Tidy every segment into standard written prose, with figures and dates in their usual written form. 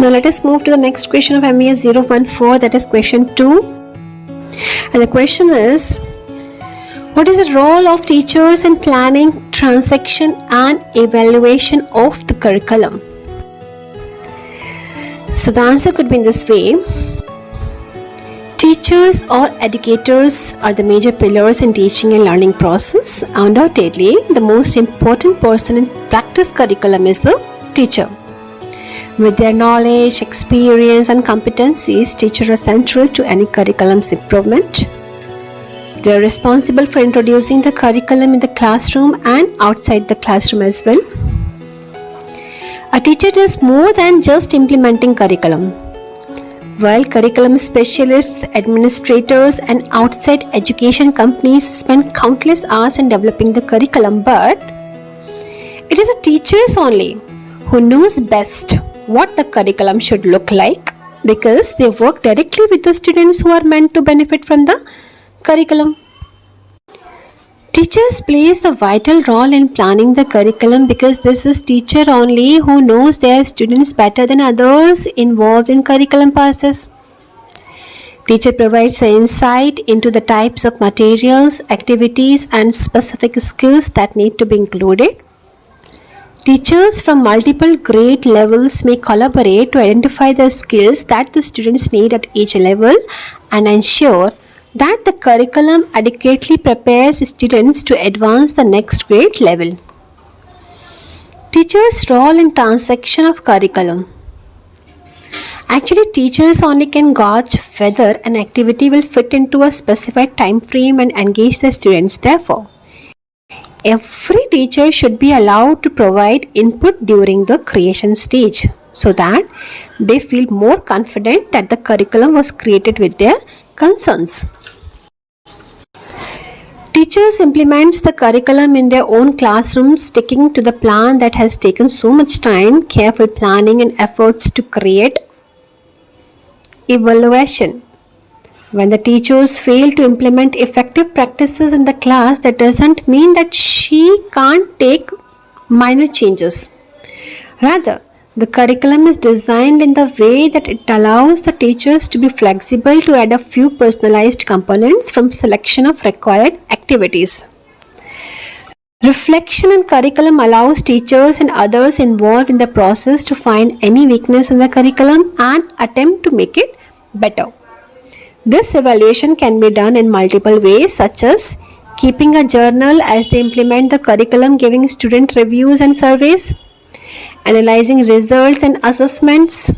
Now let us move to the next question of MES 014, that is question 2. And the question is, what is the role of teachers in planning, transaction and evaluation of the curriculum? So the answer could be in this way. Teachers or educators are the major pillars in teaching and learning process. Undoubtedly, the most important person in practice curriculum is the teacher. With their knowledge, experience and competencies, teachers are central to any curriculum's improvement. They are responsible for introducing the curriculum in the classroom and outside the classroom as well. A teacher does more than just implementing curriculum. While curriculum specialists, administrators and outside education companies spend countless hours in developing the curriculum, but it is the teachers only who knows best what the curriculum should look like, because they work directly with the students who are meant to benefit from the curriculum. Teachers plays a vital role in planning the curriculum because this is teacher only who knows their students better than others involved in curriculum process. Teacher provides insight into the types of materials, activities and specific skills that need to be included. Teachers from multiple grade levels may collaborate to identify the skills that the students need at each level and ensure that the curriculum adequately prepares students to advance the next grade level. Teachers' role in transaction of curriculum. Actually, teachers only can gauge whether an activity will fit into a specified time frame and engage the students. Therefore, every teacher should be allowed to provide input during the creation stage so that they feel more confident that the curriculum was created with their concerns. Teachers implement the curriculum in their own classrooms, sticking to the plan that has taken so much time, careful planning and efforts to create. Evaluation. When the teachers fail to implement effective practices in the class, that doesn't mean that she can't take minor changes. Rather, the curriculum is designed in the way that it allows the teachers to be flexible to add a few personalized components from selection of required activities. Reflection on curriculum allows teachers and others involved in the process to find any weakness in the curriculum and attempt to make it better. This evaluation can be done in multiple ways, such as keeping a journal as they implement the curriculum, giving student reviews and surveys, analyzing results and assessments.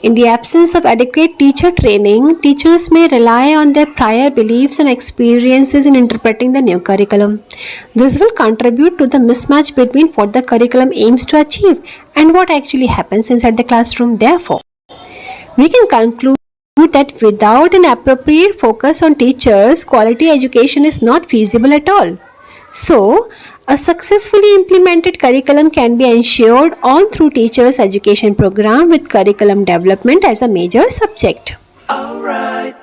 In the absence of adequate teacher training, teachers may rely on their prior beliefs and experiences in interpreting the new curriculum. This will contribute to the mismatch between what the curriculum aims to achieve and what actually happens inside the classroom. Therefore, we can conclude that without an appropriate focus on teachers, quality education is not feasible at all. So, a successfully implemented curriculum can be ensured all through teachers' education program with curriculum development as a major subject. Alright.